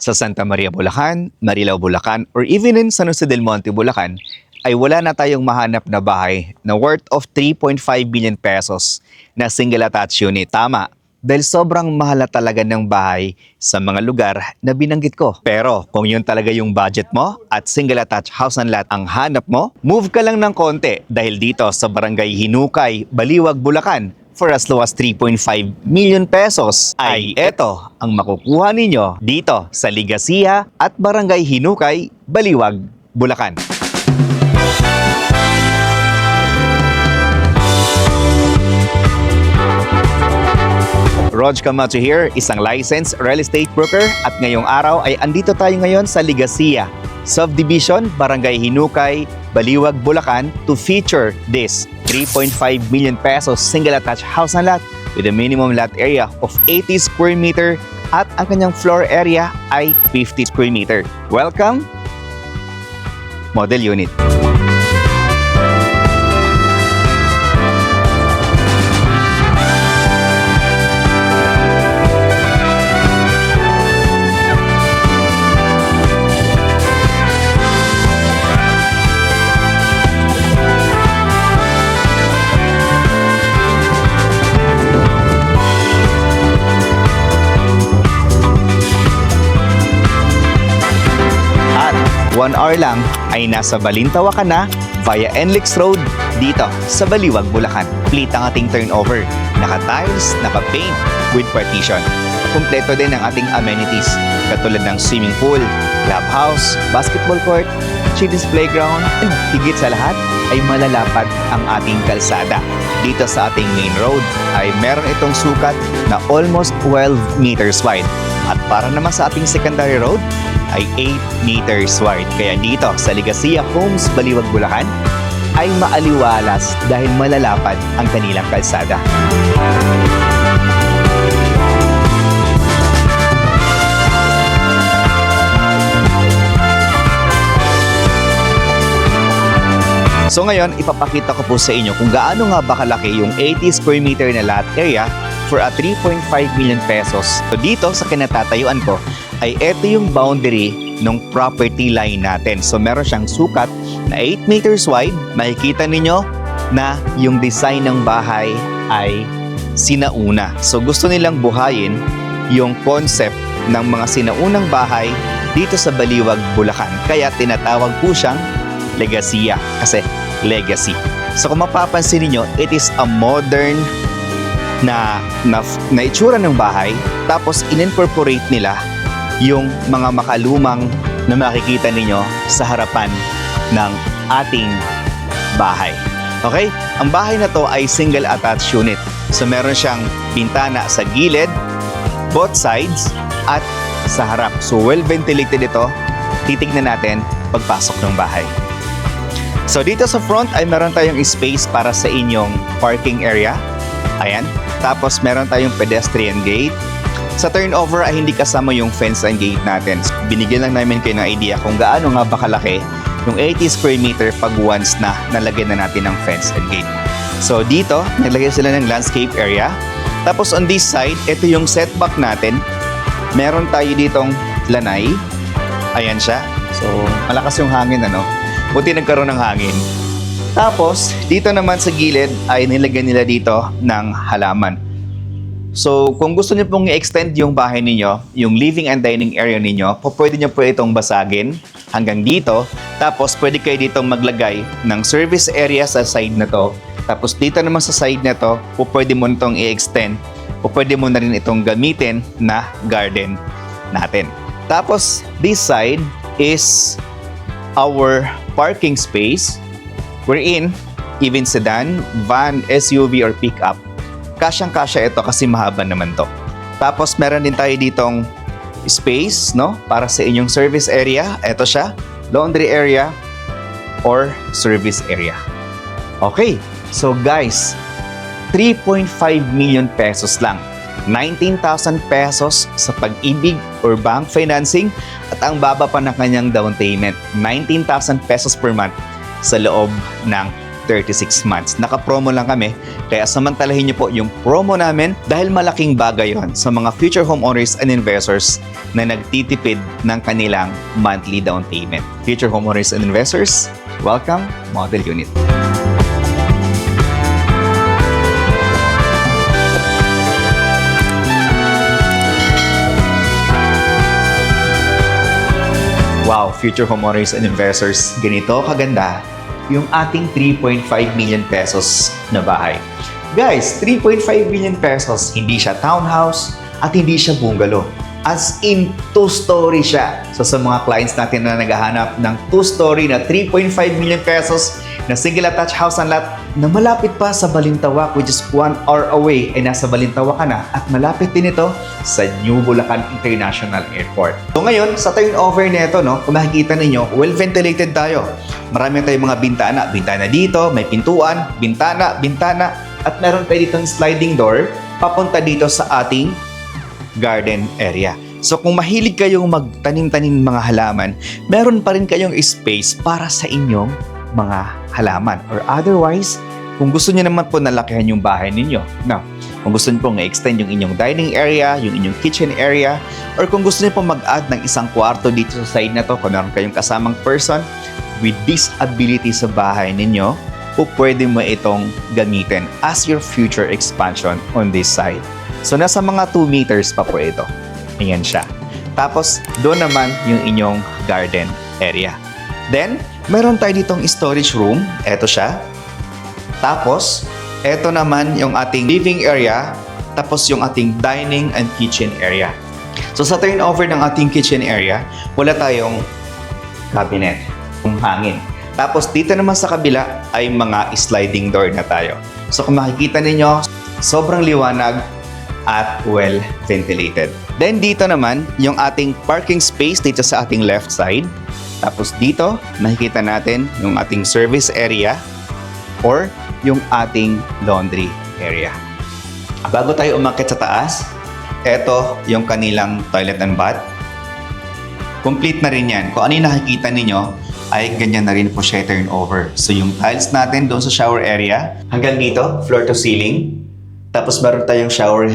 Sa Santa Maria, Bulacan, Marilao, Bulacan, or even in San Jose del Monte, Bulacan, ay wala na tayong mahanap na bahay na worth of 3.5 billion pesos na single attached unit. Tama, dahil sobrang mahal na talaga ng bahay sa mga lugar na binanggit ko. Pero kung yun talaga yung budget mo at single attached house and lot ang hanap mo, move ka lang ng konti dahil dito sa Barangay Hinukay, Baliwag, Bulacan, for as low as 3.5 million pesos ay eto ang makukuha ninyo dito sa Ligasia at Barangay Hinukay, Baliwag, Bulacan. Rog Camacho here, isang licensed real estate broker at ngayong araw ay andito tayo ngayon sa Ligasia Subdivision, Barangay Hinukay, Baliwag, Bulacan to feature this 3.5 million pesos single attached house and lot with a minimum lot area of 80 square meter at ang kanyang floor area ay 50 square meter. Welcome, model unit. At 1 hour lang ay nasa Balintawa ka na via NLEX Road dito sa Baliwag, Bulacan. Complete ang ating turnover. Naka-tiles, naka-paint with partition. Kumpleto din ang ating amenities katulad ng swimming pool, clubhouse, basketball court, children's playground, and higit sa lahat ay malalapad ang ating kalsada. Dito sa ating main road ay meron itong sukat na almost 12 meters wide. At para naman sa ating secondary road ay 8 meters wide. Kaya dito sa Ligasia Homes, Baliwag, Bulacan ay maaliwalas dahil malalapad ang kanilang kalsada. So ngayon, ipapakita ko po sa inyo kung gaano nga ba kalaki yung 80 square meter na lot area for a 3.5 million pesos. So dito sa kinatatayuan ko ay ito yung boundary ng property line natin. So meron siyang sukat na 8 meters wide. Makikita ninyo na yung design ng bahay ay sinauna. So gusto nilang buhayin yung concept ng mga sinaunang bahay dito sa Baliwag, Bulacan. Kaya tinatawag po siyang Ligasia kasi legacy. So kung mapapansin niyo, it is a modern na itsura ng bahay tapos in-incorporate nila yung mga makalumang na makikita ninyo sa harapan ng ating bahay. Okay? Ang bahay na to ay single attached unit. So meron siyang bintana sa gilid, both sides, at sa harap. So well ventilated ito. Titignan natin pagpasok ng bahay. So dito sa front ay meron tayong space para sa inyong parking area. Ayan. Tapos meron tayong pedestrian gate. Sa turnover ay hindi kasama yung fence and gate natin. So, binigyan lang namin kayo ng idea kung gaano nga ba kalaki yung 80 square meter pag once na nalagyan na natin ng fence and gate. So dito, naglagay sila ng landscape area. Tapos on this side, ito yung setback natin. Meron tayo ditong lanay. Ayan siya. So malakas yung hangin, ano? Buti nagkaroon ng hangin. Tapos, dito naman sa gilid ay nilagyan nila dito ng halaman. So, kung gusto niyo pong i-extend yung bahay ninyo, yung living and dining area ninyo, pwede niyo po itong basagin hanggang dito. Tapos, pwede kayo ditong maglagay ng service area sa side na to. Tapos, dito naman sa side na to, pwede mo itong i-extend. Pwede mo na rin itong gamitin na garden natin. Tapos, this side is our parking space wherein even sedan, van, SUV or pickup, kasyang-kasya ito kasi mahaba naman to. Tapos meron din tayo ditong space, no, para sa inyong service area. Ito siya, laundry area or service area. Okay, so guys, 3.5 million pesos lang. 19,000 pesos sa Pag-ibig or bank financing at ang baba pa ng kanyang down payment, 19,000 pesos per month sa loob ng 36 months. Naka-promo lang kami, kaya samantalahin niyo po yung promo namin dahil malaking bagay yon sa mga future homeowners and investors na nagtitipid ng kanilang monthly down payment. Future homeowners and investors, welcome Model Unit. Wow, future homeowners and investors, ganito kaganda yung ating 3.5 million pesos na bahay. Guys, 3.5 million pesos, hindi siya townhouse at hindi siya bungalow. As in, 2-story siya. So sa mga clients natin na naghahanap ng 2-story na 3.5 million pesos na single attached house and lot na malapit pa sa Balintawak, which is 1 hour away, ay nasa Balintawak ka na at malapit din ito sa New Bulacan International Airport. So ngayon, sa turnover nito, no, kung makikita ninyo, well ventilated tayo. Marami tayong mga bintana. Bintana dito, may pintuan, bintana, at meron tayo ditong sliding door papunta dito sa ating garden area. So kung mahilig kayong magtanim-tanim mga halaman, meron pa rin kayong space para sa inyong mga halaman. Or otherwise, kung gusto niyo naman po nalakihan yung bahay ninyo, no? Kung gusto niyo pong i-extend yung inyong dining area, yung inyong kitchen area, or kung gusto niyo pong mag-add ng isang kwarto dito sa side na to, kung meron kayong kasamang person with disability sa bahay ninyo, po pwede mo itong gamitin as your future expansion on this side. So nasa mga 2 meters pa po ito. Ayan siya. Tapos doon naman yung inyong garden area. Then, meron tayo ditong storage room. Ito siya. Tapos, ito naman yung ating living area. Tapos yung ating dining and kitchen area. So sa turnover ng ating kitchen area, wala tayong cabinet, yung hangin. Tapos dito naman sa kabila ay mga sliding door na tayo. So kung makikita ninyo, sobrang liwanag at well ventilated. Then dito naman yung ating parking space dito sa ating left side. Tapos dito nakikita natin yung ating service area or yung ating laundry area. Bago tayo umakyat sa taas, ito yung kanilang toilet and bath. Complete na rin yan. Kung ano yung nakikita ninyo, ay ganyan na rin po siya turnover. So yung tiles natin doon sa shower area, hanggang dito, floor to ceiling. Tapos meron tayong shower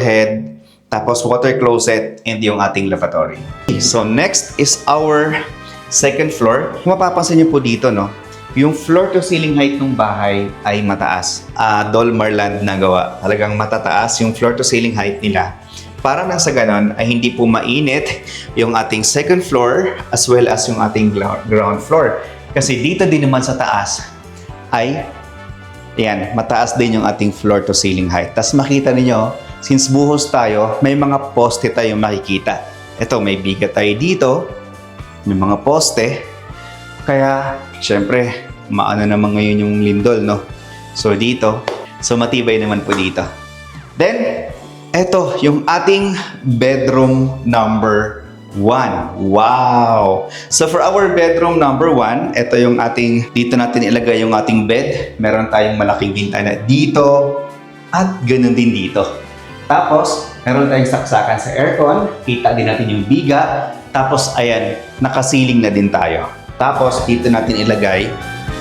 head, tapos water closet, and yung ating lavatory. So next is our second floor. Kung mapapansin niyo po dito, no, yung floor to ceiling height ng bahay ay mataas. Dolmarland na gawa. Talagang matataas yung floor to ceiling height nila. Para nang sa ganon ay hindi po mainit yung ating second floor as well as yung ating ground floor. Kasi dito din naman sa taas ay yan, mataas din yung ating floor to ceiling height. Tapos makita niyo, since buhos tayo, may mga poste tayong makikita. Ito, may bigat tayo dito, may mga poste. Kaya, syempre, maano naman ngayon yung lindol, no? So dito, so matibay naman po dito. Then, eto, yung ating bedroom number 1. Wow! So for our bedroom number 1, ito yung ating, dito natin ilagay yung ating bed. Meron tayong malaking bintana dito at ganun din dito. Tapos, meron tayong saksakan sa aircon. Kita din natin yung biga. Tapos, ayan, nakasiling na din tayo. Tapos, dito natin ilagay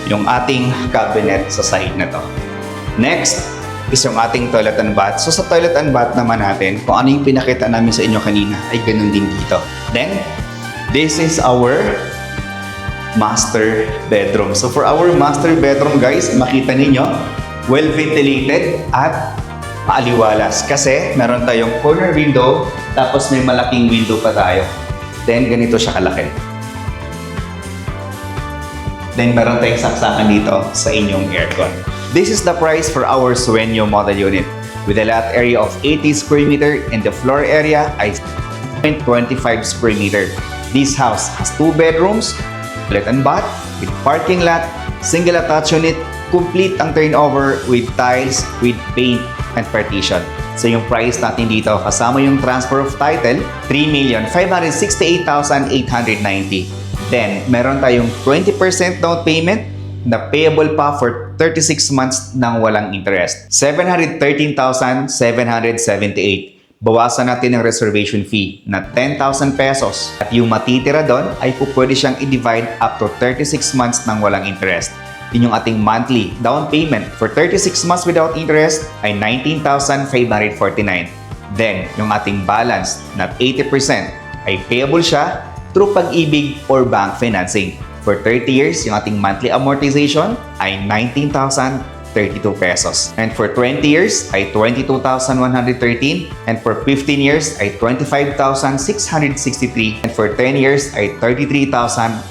yung ating cabinet sa side na to. Next is yung ating toilet and bath. So sa toilet and bath naman natin, kung ano yung pinakita namin sa inyo kanina, ay ganun din dito. Then, this is our master bedroom. So for our master bedroom, guys, makita ninyo, well ventilated at maaliwalas. Kasi meron tayong corner window, tapos may malaking window pa tayo. Then, ganito siya kalaki. Then, meron tayong saksakan dito sa inyong aircon. This is the price for our Sueño model unit with a lot area of 80 square meter and the floor area is 25 square meter. This house has 2 bedrooms, toilet and bath, with parking lot, single attached unit, complete ang turnover with tiles, with paint and partition. So yung price natin dito, kasama yung transfer of title, 3,568,890. Then, meron tayong 20% down payment na payable pa for 36 months ng walang interest. 713,778. Bawasan natin ang reservation fee na 10,000 pesos. At yung matitira doon ay po pwede siyang i-divide up to 36 months ng walang interest. Yun yung ating monthly down payment for 36 months without interest ay 19,549. Then, yung ating balance na 80% ay payable siya through Pag-ibig or bank financing. For 30 years, yung ating monthly amortization ay 19,032 pesos. And for 20 years ay 22,113. And for 15 years ay 25,663. And for 10 years ay 33,150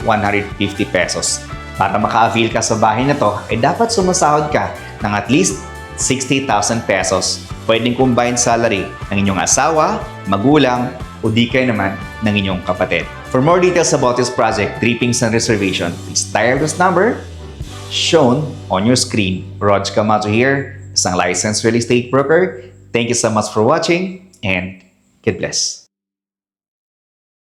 pesos. Para maka-avail ka sa bahay na to, ay dapat sumasahod ka ng at least 60,000 pesos. Pwedeng combined salary ng inyong asawa, magulang, o di kayo naman ng inyong kapatid. For more details about this project, Drippings and Reservation, please dial this number shown on your screen. Rog Camacho here, isang licensed real estate broker. Thank you so much for watching and God bless.